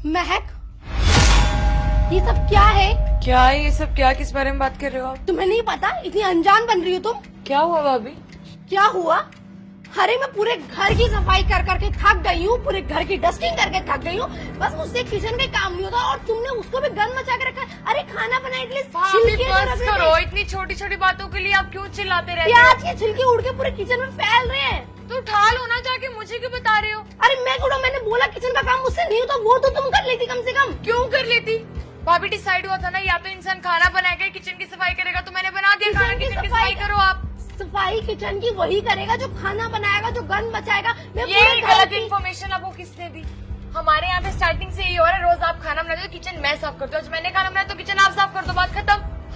महक, ये सब क्या है? क्या है ये सब? क्या, किस बारे में बात कर रहे हो आप? तुम्हें नहीं पता? इतनी अनजान बन रही हो तुम। क्या हुआ भाभी? क्या हुआ? अरे मैं पूरे घर की सफाई कर करके थक गई हूँ, पूरे घर की डस्टिंग करके थक गई हूँ। बस मुझसे किचन का काम नहीं होता और तुमने उसको भी गंद मचा के रखा है। अरे खाना बनाने के लिए छिलके तो बस रख करो, देते। इतनी छोटी छोटी बातों के लिए आप क्यों चिल्लाते रहते प्याज के छिलके उड़ के पूरे किचन में फैल रहे हैं। हो? तो उठा लो ना जाके, मुझे क्यों बता रहे हो? अरे मैं गुड़ो, मैंने बोला किचन का काम मुझसे नहीं होता, वो तो तुम कर लेती कम से कम। क्यों कर लेती? भाभी डिसाइड हुआ था ना, या तो इंसान खाना बनाएगा, किचन की सफाई करेगा, तो मैंने बना दिया खाना। किचन की सफाई करो आप। सफाई किचन की वही करेगा जो खाना बनाएगा, जो गंद बचाएगा। मैं ये पूरे घर गलत की- इन्फॉर्मेशन आपको किसने दी? हमारे यहाँ पे स्टार्टिंग से यही हो रहा है, रोज आप खाना बनाते हो, किचन मैं साफ करती हूँ। आज मैंने खाना बनाया तो किचन आप साफ कर दो, बात खत्म।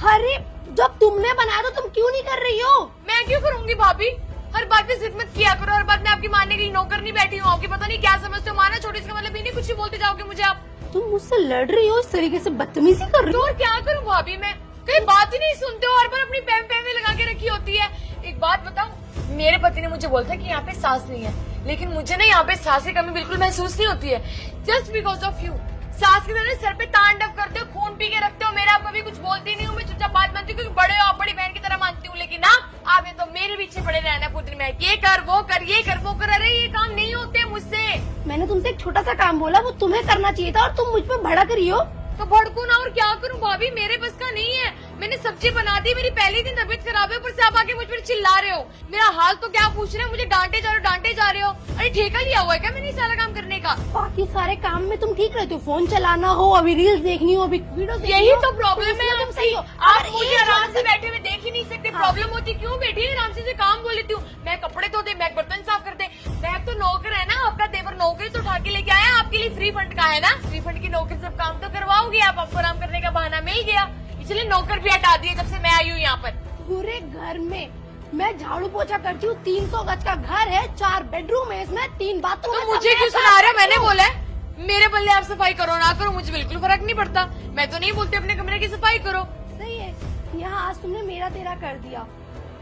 अरे जब तुमने बनाया तो तुम क्यों नहीं कर रही हो? मैं क्यों करूंगी भाभी? हर बात पे जिद मत किया करो, हर बात में आपकी मानने के लिए नौकर नहीं बैठी हूँ। आपकी पता नहीं क्या समझते हो, माना छोटी, इसका मतलब ये नहीं कुछ भी बोलते जाओगे मुझे आप। तुम मुझसे लड़ रही हो, इस तरीके से बदतमीजी कर रही तो हो। और क्या करूं भाभी मैं? कहीं बात ही नहीं सुनते हो, हर बार अपनी पैम पैम में लगा के रखी होती है। एक बात बताऊं, मेरे पति ने मुझे बोला था कि यहाँ पे सांस नहीं है, लेकिन मुझे ना यहाँ पे सांस की कमी बिल्कुल महसूस नहीं होती है। Just because of you. सांस की तरह सर पे तांडव करते हो, खून पी के रखते हो। मेरा आप कभी कुछ बोलती नहीं हूँ, मैं चुपचाप बात मानती हूँ क्योंकि बड़े हो आप, बड़ी बहन की तरह मानती हूँ। लेकिन ना, आप ये तो मेरे पीछे पड़े रहना पूरी दिन में, ये कर वो कर, ये कर वो कर। अरे ये काम नहीं होते मुझसे। मैंने तुमसे एक छोटा सा काम बोला, वो तुम्हें करना चाहिए था और तुम मुझ पर भड़क रही हो। तो भड़कू ना, और क्या करूं भाभी? मेरे बस का नहीं है। मैंने सब्जी बना दी, मेरी पहली दिन तबीयत खराब है, ऊपर से आप आके मुझ पर चिल्ला रहे हो। मेरा हाल तो क्या पूछ रहे हो, मुझे डांटे जा रहे हो। अरे ठेका लिया हुआ है क्या मैंने सारा काम करने का? बाकी सारे काम में तुम ठीक रहती हो, फोन चलाना हो, अभी रील्स देखनी हो, अभी वीडियो यही तो प्रॉब्लम है। तुम सही हो। आप अगर मुझे एक आराम बात- से बैठे हुए देख ही नहीं सकते। हाँ। प्रॉब्लम होती क्यों? बैठी आराम से काम बोल लेती हूँ। मैं कपड़े धो दे, मैं बर्तन साफ कर दे। मैं तो नौकर है ना, आपका देवर नौकरी तो उठा के लेके आया। आपके लिए फ्री फंड का है ना, फ्री फंड की नौकरी सब काम तो करवाओगे आप। आपको आराम करने का बहाना मिल गया, इसलिए नौकर भी हटा दिए जब से मैं आई हूँ यहाँ पर। पूरे घर में मैं झाड़ू पोछा करती हूँ। 300 गज का घर है, 4 बेडरूम है, इसमें 3 बाथरूम है। तो मुझे क्यों सुना रहे हो? मैंने बोला है मेरे बल्ले आप सफाई करो ना करो, मुझे बिल्कुल फर्क नहीं पड़ता। मैं तो नहीं बोलती अपने कमरे की सफाई करो। सही है, यहाँ आज तुमने मेरा तेरा कर दिया।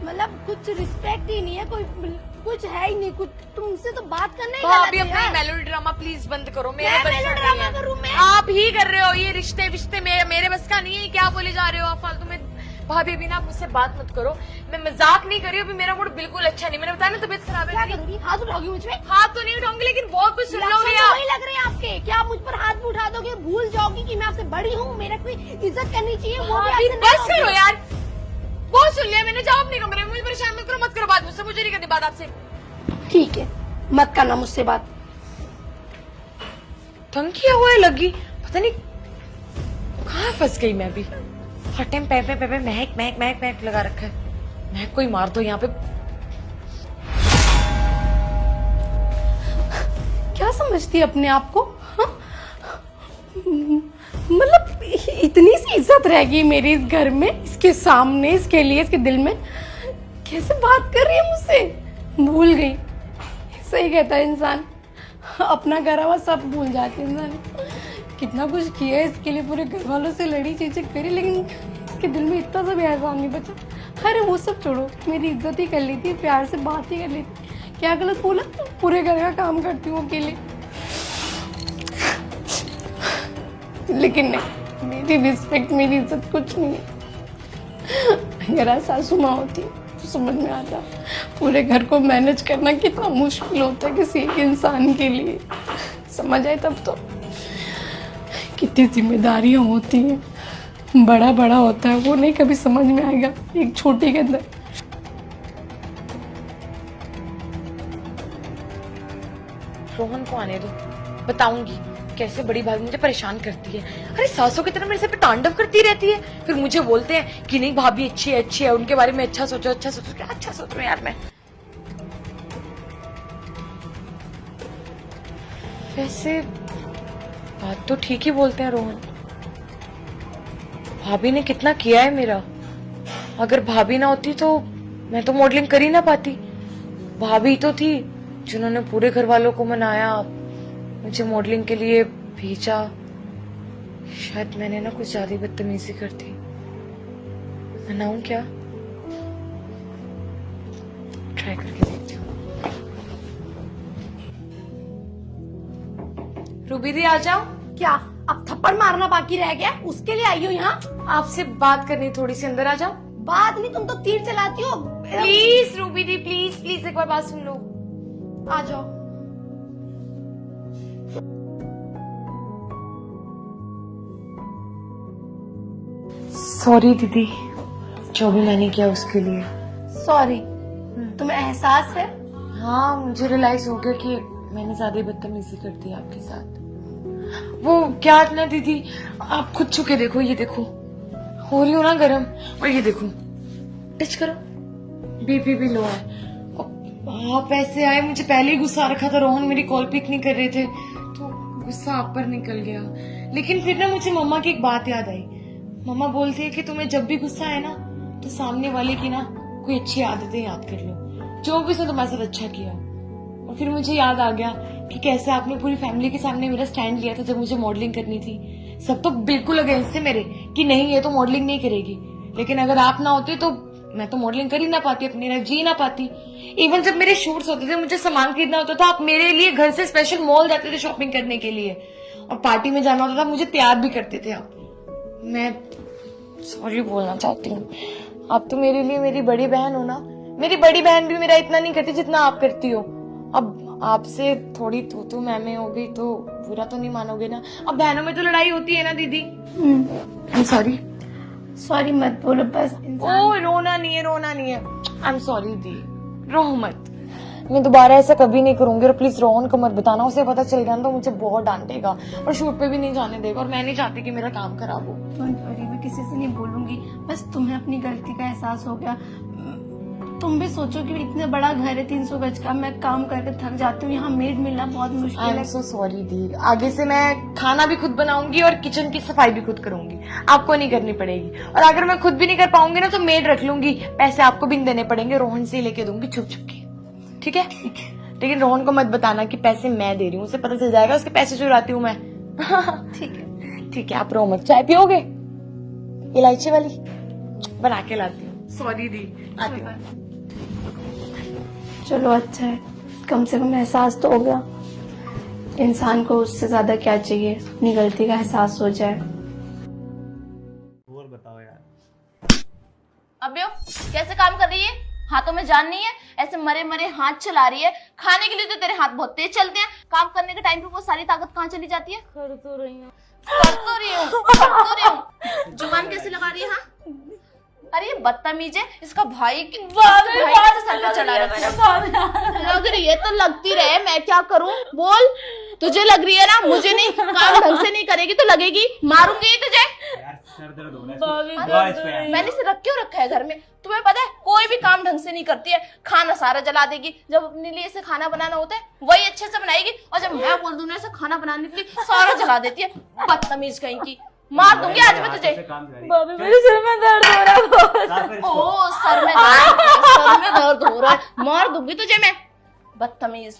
मतलब कुछ रिस्पेक्ट ही नहीं है, कोई कुछ है ही नहीं कुछ। तुमसे तो बात करना ही गलत अभी है अपना यार। मेलोडी ड्रामा प्लीज बंद करो। मेरे मैं बस का मेलोड्रामा नहीं है। करूं मैं? आप ही कर रहे हो ये रिश्ते विश्ते, मेरे बस का नहीं है। क्या बोले जा रहे हो आप फालतू में? भाभी अभी ना आप मुझसे बात मत करो, मैं मजाक नहीं कर रही हूँ। अभी मेरा मूड बिल्कुल अच्छा नहीं, मैंने बताया ना तबीयत खराब क्या है मेरी। करूंगी? हाथ उठाओगी मुझ पे? हाथ तो नहीं उठाऊंगी, लेकिन बहुत कुछ सुन लक्षण लोगे तो आप। वही लग रहे हैं आपके। क्या आप मुझ पर हाथ भी उठा दोगे? भूल जाओगी कि मैं आपसे बड़ी हूँ, मेरे को इज्जत करनी चाहिए, वो भी भाभी आपसे नहीं बस होगी। करो यार, बहुत सुन लिया मैंने। जाओ अपने कमरे में, मुझे परेशान मत करो, मत करो बात मुझसे, मुझे नहीं करनी बात आपसे। ठीक है, मत करना मुझसे बात। तंग किया हुआ है लगी, पता नहीं कहाँ फंस गई मैं भी। हर टाइम पे महक महक महक महक लगा रखा है। महक कोई मार दो यहाँ पे। क्या समझती है अपने आप को? हाँ? मतलब इतनी सी इज्जत रहेगी मेरी इस घर में, इसके सामने, इसके लिए, इसके दिल में। कैसे बात कर रही है मुझसे? भूल गई। सही कहता है इंसान, अपना घर हुआ सब भूल जाती है इंसान। कितना कुछ किया है इसके लिए, पूरे घर वालों से लड़ी, चीजें करी, लेकिन इसके दिल में इतना सा भी एहसान नहीं बचा। अरे वो सब छोड़ो, मेरी इज्जत ही कर ली थी, प्यार से बात ही कर ली थी। क्या गलत बोला? पूरे घर का काम करती हूँ अकेले। लेकिन नहीं, मेरी रिस्पेक्ट, मेरी इज्जत कुछ नहीं है। अगर आज सासू माँ होती तो समझ में आता पूरे घर को मैनेज करना कितना मुश्किल होता है किसी एक इंसान के लिए। समझ आए तब तो कितनी जिम्मेदारियां होती हैं। बड़ा बड़ा होता है, वो नहीं कभी समझ में आएगा एक छोटी के अंदर। रोहन को आने दो, बताऊंगी कैसे बड़ी भाभी मुझे परेशान करती है। अरे सासों की तरह मेरे सर पे तांडव करती रहती है, फिर मुझे बोलते हैं कि नहीं भाभी अच्छी है, उनके बारे में अच्छा सोचो, अच्छा सोचो। क्या अच्छा सोच रही हूँ यार मैं? वैसे बात तो ठीक ही बोलते हैं रोहन। भाभी ने कितना किया है मेरा। अगर भाभी ना होती तो मैं तो मॉडलिंग कर ही ना पाती। भाभी तो थी जिन्होंने पूरे घर वालों को मनाया, मुझे मॉडलिंग के लिए भेजा। शायद मैंने ना कुछ ज्यादा बदतमीजी कर दी। मनाऊं क्या? ट्राई करके देखती हूँ। रूबी दी आ जाओ। क्या अब थप्पड़ मारना बाकी रह गया? उसके लिए आई हो यहाँ? आपसे बात करनी, थोड़ी सी अंदर आ जाओ। बात नहीं, तुम तो तीर चलाती हो। Please Ruby the, please please एक बार बात सुन लो। आ जाओ। सॉरी दीदी, जो भी मैंने किया उसके लिए। सॉरी। तुम्हें एहसास है? हाँ, मुझे रियलाइज हो गया कि मैंने ज्यादा बदतमीजी कर दी आपके साथ। वो क्या ना दीदी, आप खुद छू के देखो, ये देखो हो रही हो ना गरम, और ये देखो टच करो, बीपी भी लो है। आप ऐसे आए, मुझे पहले ही गुस्सा आ रखा था, रोहन मेरी कॉल पिक नहीं कर रहे थे तो गुस्सा आप पर निकल गया। लेकिन फिर ना मुझे मम्मा की एक बात याद आई। मम्मा बोलती है कि तुम्हें जब भी गुस्सा आए ना तो सामने वाले की ना कोई अच्छी आदतें याद कर लो, जो भी उसने तुम्हारे साथ अच्छा किया। और फिर मुझे याद आ गया कि कैसे आपने पूरी फैमिली के सामने मेरा स्टैंड लिया था जब मुझे मॉडलिंग करनी थी। सब तो बिल्कुल अगेंस्ट थे मेरे कि नहीं ये तो मॉडलिंग नहीं करेगी, लेकिन अगर आप ना होते तो मैं तो मॉडलिंग कर ही ना पाती, अपनी लाइफ जी ना पाती। इवन जब मेरे शूट्स होते थे, मुझे सामान खरीदना होता था, आप मेरे लिए घर से स्पेशल मॉल जाते थे शॉपिंग करने के लिए, और पार्टी में जाना होता था मुझे तैयार भी करते थे आप। मैं सॉरी बोलना चाहती हूँ, आप तो मेरे लिए मेरी बड़ी बहन हो ना। मेरी बड़ी बहन भी मेरा इतना नहीं करती जितना आप करती हो। अब आपसे थोड़ी तू मैं हो गई तो बुरा तो नहीं मानोगे ना? अब बहनों में तो लड़ाई होती है ना दीदी। सॉरी। सॉरी मत बोलो बस। ओ रोना नहीं है, रोना नहीं है। आई एम सॉरी दी, रो मत। मैं दोबारा ऐसा कभी नहीं करूंगी, और प्लीज रोहन को मत बताना, उसे पता चल गया ना तो मुझे बहुत डांटेगा और शूट पे भी नहीं जाने देगा, और मैं नहीं चाहती कि मेरा काम खराब हो। डोंट वरी, मैं किसी से नहीं बोलूंगी। बस तुम्हें अपनी गलती का एहसास हो गया। तुम भी सोचो कि इतना बड़ा घर है 300 गज का, मैं काम करके थक जाती हूँ, यहाँ मेड मिलना बहुत मुश्किल आई है। एम सो सॉरी दी, आगे से मैं खाना भी खुद बनाऊंगी और किचन की सफाई भी खुद करूंगी, आपको नहीं करनी पड़ेगी। और अगर मैं खुद भी नहीं कर पाऊंगी ना तो मेड रख लूंगी, पैसे आपको भी देने पड़ेंगे, रोहन से लेके दूंगी छुप छुप के, ठीक है? लेकिन रोहन को मत बताना कि पैसे मैं दे रही हूँ, उसे पता चल जाएगा उसके पैसे चुराती हूँ मैं। ठीक है, ठीक है, आप रो मत। चाय पियोगे? इलायची वाली बना के लाती हूँ। सॉरी दी, आती हूँ। चलो अच्छा है, कम से कम एहसास तो हो गया। इंसान को उससे ज्यादा क्या चाहिए, अपनी गलती का एहसास हो जाए। और बताओ यार। अबे कैसे काम कर रही है? हाथों में जान नहीं है, ऐसे मरे मरे हाथ चला रही है। खाने के लिए तो तेरे हाथ बहुत तेज चलते हैं, काम करने के टाइम पे वो सारी ताकत कहाँ चली जाती है? कर तो रही हूँ। जुबान कैसे लगा रही है? हाँ, अरे ये बदतमीज है, इसका भाई की भाई का सर पे चढ़ा रखा है। लग रही है तो लगती रहे, मैं क्या करूं? बोल, तुझे लग रही है ना, मुझे नहीं। काम ढंग से नहीं करेगी तो लगेगी, मारूंगी तुझे। यार सर दर्द हो रहा है। मैंने इसे रख क्यों रखा है घर में? तुम्हें पता है कोई भी काम ढंग से नहीं करती है, खाना सारा जला देगी। जब अपने लिए इसे खाना बनाना होता है वही अच्छे से बनाएगी, और जब मैं बोल दूं ना इसे खाना बनाने के लिए सारा जला देती है। बदतमीज कहीं की, मार दूंगी आज मैं तुझे। भाभी मेरे सिर में दर्द हो रहा है। ओ सर में दर्द हो रहा है, मार दूंगी तुझे मैं। बदतमीज,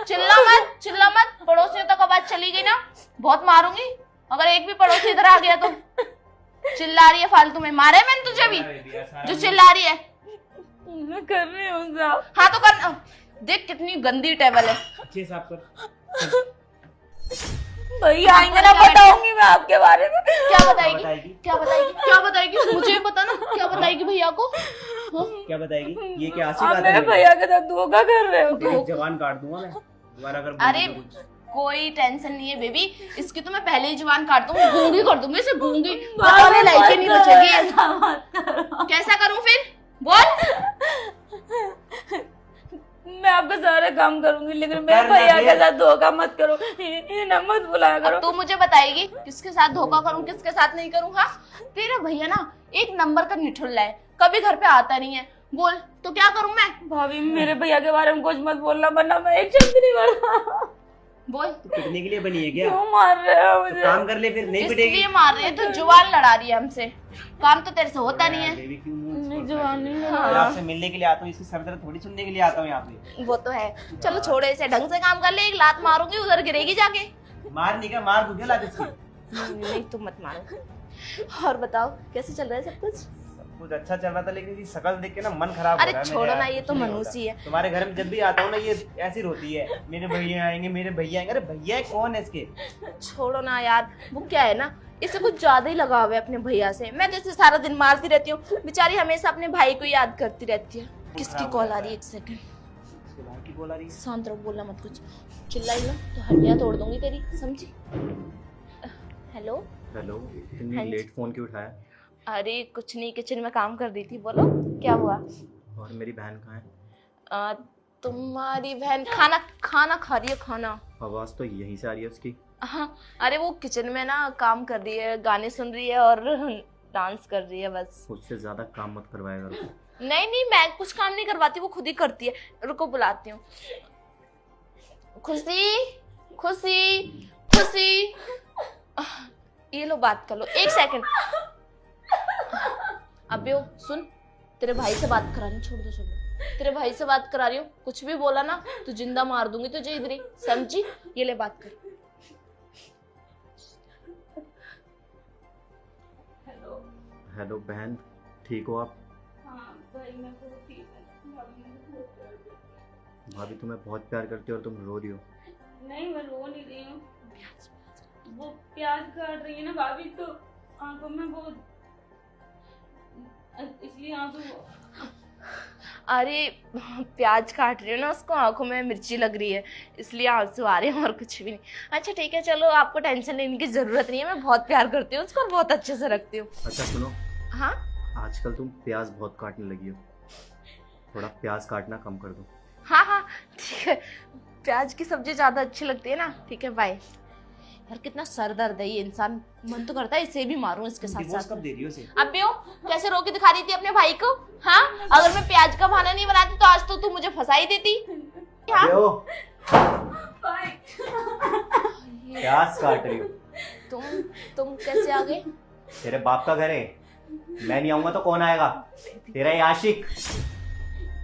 चिल्ला मत। पड़ोसियों तक आवाज चली गई ना बहुत मारूंगी। अगर एक भी पड़ोसी इधर आ गया तो चिल्ला रही है फालतू में। मारे मैंने तुझे भी जो चिल्ला रही है? मैं कर रही हूँ। हाँ तो कर, देख कितनी गंदी टेबल है। अच्छे से आप कर। भैया आएंगे ना, बताऊंगी मैं आपके बारे में। क्या बताएगी? मुझे बता ना, क्या बताएगी भैया को? क्या बताएगी? ये क्या आशिक आप आदमी मेरे है? भैया के साथ धोखा कर रहे हो। तेरी जवान काट दूंगा मैं दोबारा अगर बोली अरे तो कुछ। कोई टेंशन नहीं है बेबी, इसकी तो मैं पहले ही जुबान काट दूंगी, गूंगी कर दूंगी इसे, गूंगी। बताने लायक नहीं बचेगी। कैसा करूं फिर? बोल। मैं आपका सारा काम करूंगी, लेकिन मेरे भैया के साथ धोखा मत करो, इन्हें मत बुलाया करो। तू मुझे बताएगी किसके साथ धोखा करूं, किसके साथ नहीं करूं? हाँ, तेरा भैया ना एक नंबर का निठुल्ला है, कभी घर पे आता नहीं है। बोल तो क्या करूं मैं? भाभी मेरे भैया के बारे में कुछ मत बोलना, वरना मैं एक शब्द नहीं बोलूंगा। बोल। तू पिटने के लिए बनी है क्या? क्यों मार रहे हो मुझे? तो काम कर ले फिर, नहीं पिटेगी। इसलिए मार रही है तो जुबान लड़ा रही है हमसे, काम तो तेरे से होता नहीं है। बेबी क्यों मुंह नहीं, जुबान नहीं मैं लगा। आपसे मिलने के लिए आता हूँ, इसकी सर दर्द थोड़ी सुनने के लिए आता हूँ यहाँ पे। वो तो है, चलो छोड़े इसे, ढंग से काम कर ले। एक लात मारूंगी उधर गिरेगी जाके। मार नहीं क्या, मार दूंगा लात इसकी। नहीं तुम मत मारो। और बताओ कैसे चल रहा है सब कुछ? कुछ अच्छा चल रहा था, लेकिन इसकी शक्ल देख के ना मन खराब हो अरे रहा है छोड़ो मेरा ना, यार, ये कुछ तो नहीं मनुष्य ही होता। है। तुम्हारे घर में जब भी आता हूँ ना ये ऐसी रोती है, मेरे भैया आएंगे मेरे भैया आएंगे। अरे भैया कौन है इसके? छोड़ो ना यार, वो क्या है ना, इसे कुछ ज्यादा ही लगाव है अपने भैया से। मैं तो इसे सारा दिन मारती रहती हूँ, बेचारी हमेशा अपने भाई को याद करती रहती है। किसकी कॉल आ रही है? एक सेकंड, इसके भाई की कॉल आ रही है। शांत रहो, बोलना मत कुछ। चिल्लाई ना तो हड्डियां तोड़ दूंगी तेरी, समझी? हेलो। हेलो, हाँ इतनी जी। लेट फोन क्यों उठाया? अरे कुछ नहीं, किचन में काम कर रही थी। बोलो क्या हुआ? और मेरी बहन कहाँ है? तुम्हारी बहन खाना खा रही है, खाना। आवाज तो यहीं से आ रही है उसकी। हाँ, अरे वो किचन में ना काम कर रही है, गाने सुन रही है और डांस कर रही है बस। उससे ज्यादा काम मत करवाया करो। नहीं नहीं, मैं कुछ काम नहीं करवाती, वो खुद ही करती है। रुको बुलाती हूँ। खुशी खुशी खुशी, ये लो बात कर लो, एक सेकंड। अबे ओ, सुन, तेरे भाई से बात करा रही हूँ, छोड़ दो छोड़ दो। तेरे भाई से बात करा रही हूँ, कुछ भी बोला ना तो जिंदा मार दूंगी तुझे इधर ही, समझी? ये ले बात कर। हेलो बहन, ठीक हो आप? भाभी तुम्हें बहुत प्यार करती है और तुम रो रही हो। नहीं, मैं रो नहीं रही हूँ। वो प्याज काट रही है ना भाभी, तो आंखों में बहुत, इसलिए आंसू। अरे प्याज काट रही हो ना, उसको आंखों में मिर्ची लग रही है, इसलिए आंसू आ रहे हैं और कुछ भी नहीं। अच्छा ठीक है, चलो आपको टेंशन लेने की जरूरत नहीं है, मैं बहुत प्यार करती हूँ उसको और बहुत अच्छे से रखती हूँ। अच्छा सुनो, हाँ आजकल तुम प्याज बहुत काटने लगी हो, थोड़ा प्याज काटना कम कर दो। हाँ हाँ ठीक है, प्याज की सब्जी ज्यादा अच्छी लगती है ना। ठीक है बाय। यार कितना सर दर्द है ये इंसान, मन तो करता है इसे भी मारूं इसके साथ डिवोर्स साथ। कब दे रही हो उसे? अब भी हो, कैसे रो के दिखा रही थी अपने भाई को? हाँ, अगर मैं प्याज का बहाना नहीं बनाती तो आज तो तू मुझे फंसा ही देती। हाँ? अबे ओ, भाई, प्याज काट रही हो? तुम कैसे आ गए? तेरे बाप का घर है, मैं नहीं आऊंगा तो कौन आएगा? तेरा ये आशिक।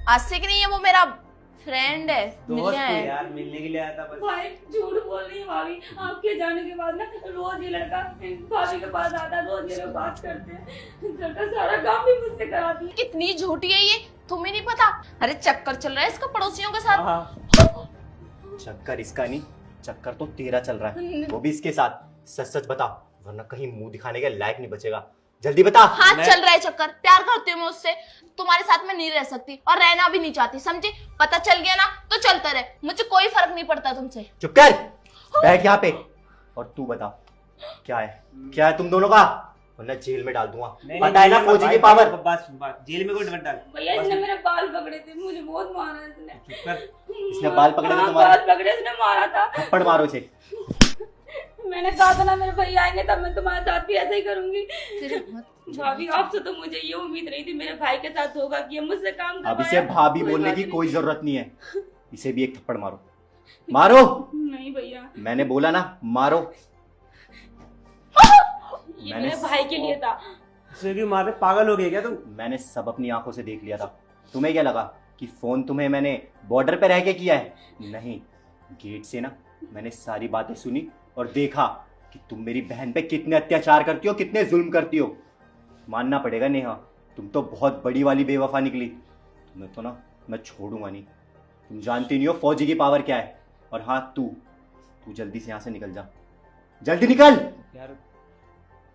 आशिक नहीं है वो, मेरा फ्रेंड है, दोस्त मिलने को आया है। यार मिलने के लिए आया था बस। भाई झूठ बोल रही है भाभी। आपके जाने के बाद ना रोज ये लड़का भाभी के पास आता है, रोज ये लोग बात करते हैं, घर का सारा काम भी मुझसे कराती है। कितनी झूठी है ये, तुम्हें नहीं पता? अरे चक्कर चल रहा है इसका पड़ोसियों के साथ। हाँ, चक्कर इसका नहीं, चक्कर तो तेरा चल रहा है, वो भी इसके साथ। सच सच बता, वरना कहीं मुंह दिखाने के लायक नहीं बचेगा। जल्दी बता। हाँ मैं- चल रहा है चक्कर, प्यार करती हूँ मैं उससे, तुम्हारे साथ मैं नहीं रह सकती और रहना भी नहीं चाहती, समझे? पता चल गया ना तो चलता रहे, मुझे कोई फर्क नहीं पड़ता तुमसे। चुप कर, बैठ यहाँ पे। और तू बता, क्या है तुम दोनों का? वरना जेल में डाल दूंगा। नहीं, पता है ना नहीं, फौजी की भाई, पावर। बस जेल में कोई मत डाल। भैया इसने मेरे बाल पकड़े थे, मुझे बहुत मारा इसने। चुप कर। इसने बाल पकड़े थे हाँ, तुम्हारे? बाल पकड़े, इसने मारा था। थप्पड़ मारो इसे। मैंने कहा था ना मेरे भैया आएंगे तब मैं तुम्हारे साथ भी ऐसा ही करूंगी। भाभी आपसे तो मुझे ये उम्मीद नहीं थी मेरे भाई के साथ होगा कि ये मुझसे काम अब इसे करवाएगा। भाभी कोई बोलने बात की नहीं। कोई जरूरत नहीं है। इसे भी एक थप्पड़ मारो, मारो। नहीं भैया, मैंने बोला ना, मारो। ये मैंने मेरे भाई के लिए था। इसे क्यों मार रहे? पागल हो गए क्या तुम? मैंने सब अपनी आंखों से देख लिया था। तुम्हें क्या लगा कि फोन तुम्हें मैंने बॉर्डर पे रह के किया है? नहीं, गेट से ना मैंने सारी बातें सुनी और देखा कि तुम मेरी बहन पे कितने अत्याचार करती हो, कितने जुल्म करती हो। मानना पड़ेगा नेहा, तुम तो बहुत बड़ी वाली बेवफा निकली। तुम्हें तो ना मैं छोड़ूंगा नहीं। तुम जानती नहीं हो फौजी की पावर क्या है। और हाँ, तू जल्दी से यहाँ से निकल जा, जल्दी निकल। यार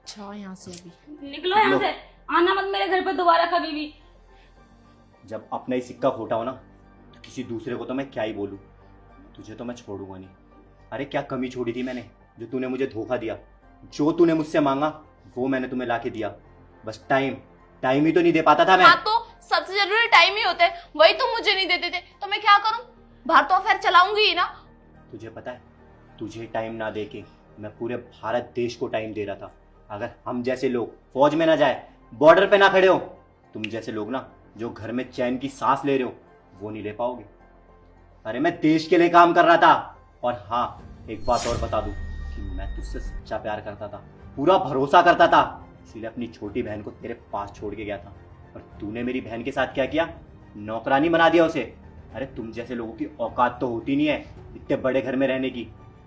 जाओ यहाँ से अभी। निकलो यहाँ से, आना मत मेरे घर पे दोबारा कभी भी। जब अपना ही सिक्का खोटा हो ना तो किसी दूसरे को तो मैं क्या ही बोलूं। तुझे तो मैं छोड़ूंगा नहीं। अरे क्या कमी छोड़ी थी मैंने जो तूने मुझे धोखा दिया? जो तूने मुझसे मांगा वो मैंने तुम्हें लाके दिया, बस टाइम ही तो नहीं दे पाता था मैं। हाँ तो सबसे जरूरी टाइम ही होते हैं, वही तुम मुझे नहीं देते थे, तो मैं क्या करूं? बाहर तो अफेयर चलाऊंगी ही ना। तुझे पता है, तुझे टाइम ना दे के मैं पूरे भारत देश को टाइम दे रहा था। अगर हम जैसे लोग फौज में ना जाए, बॉर्डर पे ना खड़े हो, तुम जैसे लोग ना जो घर में चैन की सांस ले रहे हो वो नहीं ले पाओगे। अरे मैं देश के लिए काम कर रहा था। और हाँ, एक बात और बता दूं कि मैं तुझसे सच्चा प्यार करता था, पूरा भरोसा करता था, इसलिए अपनी छोटी बहन को तेरे पास छोड़ के गया था। और तूने मेरी बहन के साथ क्या किया? नौकरानी बना दिया उसे। अरे तुम जैसे लोगों की औकात तो होती नहीं है इतने बड़े घर में रहने की,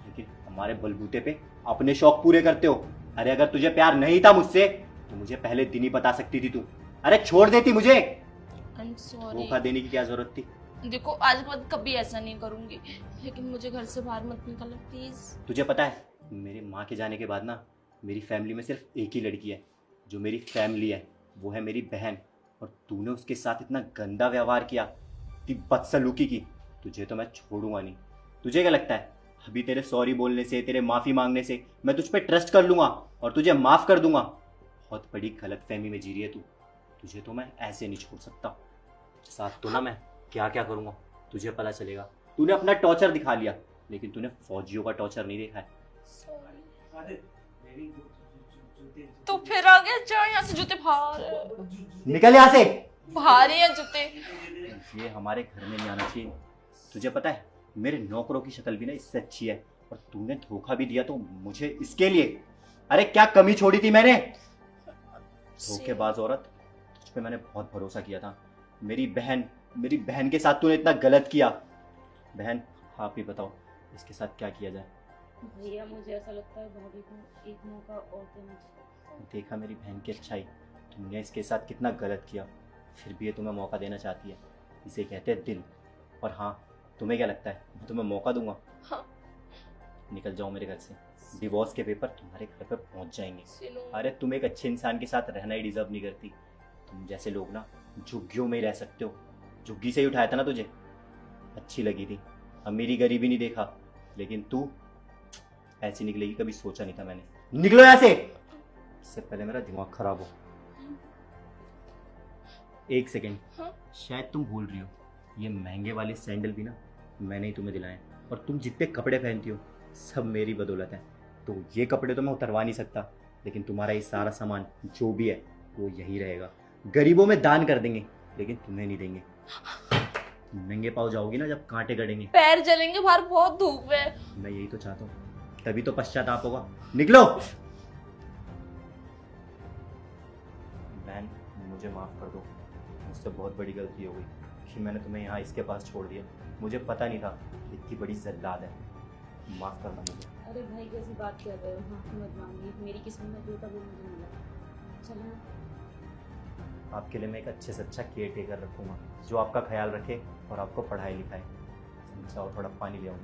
लेकिन हमारे बलबूते पे अपने शौक पूरे करते हो। अरे अगर तुझे प्यार नहीं था मुझसे तो मुझे पहले दिन ही बता सकती थी तू। अरे छोड़ देती मुझे, आई एम सॉरी। धोखा देने की क्या जरूरत थी? देखो आज के बाद कभी ऐसा नहीं करूंगी, लेकिन मुझे घर से बाहर मत निकालो प्लीज। तुझे पता है मेरे माँ के जाने के बाद ना मेरी फैमिली में सिर्फ एक ही लड़की है जो मेरी फैमिली है, वो है मेरी बहन। और तूने उसके साथ इतना गंदा व्यवहार किया, इतनी बदसलूकी की, तुझे तो मैं छोड़ूंगा नहीं। तुझे क्या लगता है अभी तेरे सॉरी बोलने से, तेरे माफ़ी मांगने से मैं तुझ पे ट्रस्ट कर लूंगा और तुझे माफ़ कर दूंगा? बहुत बड़ी गलतफहमी में जी रही है तू। तुझे तो मैं ऐसे नहीं छोड़ सकता, साथ तो ना मैं क्या क्या करूंगा तुझे पता चलेगा। तूने अपना टॉर्चर दिखा लिया, लेकिन तूने फौजियों का टॉर्चर नहीं देखा है। तो फिर आ गया, जा यहाँ से, जूते बाहर, निकल यहाँ से। बाहर ही हैं जूते। ये हमारे घर में नहीं आना चाहिए। तुझे पता है मेरे नौकरों की शक्ल भी ना इससे अच्छी है, और तूने धोखा भी दिया तो मुझे इसके लिए। अरे क्या कमी छोड़ी थी मैंने? धोखेबाज औरत, तुझ पे मैंने बहुत भरोसा किया था। मेरी बहन के साथ तूने इतना गलत किया। बहन आप ही बताओ इसके साथ क्या किया जाए? भैया मुझे ऐसा लगता है भाभी को एक मौका और देना चाहिए। देखा मेरी बहन की अच्छाई, तुमने इसके साथ कितना गलत किया, फिर भी ये तुम्हें मौका देना चाहती है। इसे कहते हैं दिल। और हाँ, तुम्हें क्या लगता है मैं तुम्हें मौका दूंगा? हाँ। निकल जाओ मेरे घर से, डिवोर्स के पेपर तुम्हारे घर पर पहुंच जाएंगे। सुनो, अरे तुम एक अच्छे इंसान के साथ रहना ही डिजर्व नहीं करती। तुम जैसे लोग ना झुग्गियों में ही रह सकते हो। झुग्गी से ही उठाया था ना तुझे, अच्छी लगी थी, अमीरी गरीबी नहीं देखा, लेकिन तू ऐसी निकलेगी कभी सोचा नहीं था मैंने। निकलो यहाँ से, इससे पहले मेरा दिमाग खराब हो। एक सेकेंड, हाँ? शायद तुम भूल रही हो, ये महंगे वाले सैंडल भी ना मैंने ही तुम्हें दिलाए, और तुम जितने कपड़े पहनती हो सब मेरी बदौलत है। तो ये कपड़े तो मैं उतरवा नहीं सकता, लेकिन तुम्हारा ये सारा सामान जो भी है वो यही रहेगा। गरीबों में दान कर देंगे, लेकिन तुम्हें नहीं देंगे। नंगे पाँव जाओगी ना जब कांटे गड़ेंगे। पैर जलेंगे, बाहर बहुत धूप है। मैं यही तो चाहता हूँ, तभी तो पश्चाताप होगा। निकलो। बहन मुझे माफ कर दो, मुझसे बहुत बड़ी गलती हो गई कि मैंने तुम्हें यहाँ इसके पास छोड़ दिया। मुझे पता नहीं था इतनी बड़ी जल्लाद है, माफ करना मुझे। अरे भाई कैसी बात कर रहे हो, माफी मत मांगिए, मेरी किस्मत में जो था वो मुझे मिला। चलो आपके लिए मैं एक अच्छे से अच्छा केयर टेकर रखूँगा जो आपका ख्याल रखे और आपको पढ़ाई लिखाए। जाओ थोड़ा पानी ले आओ।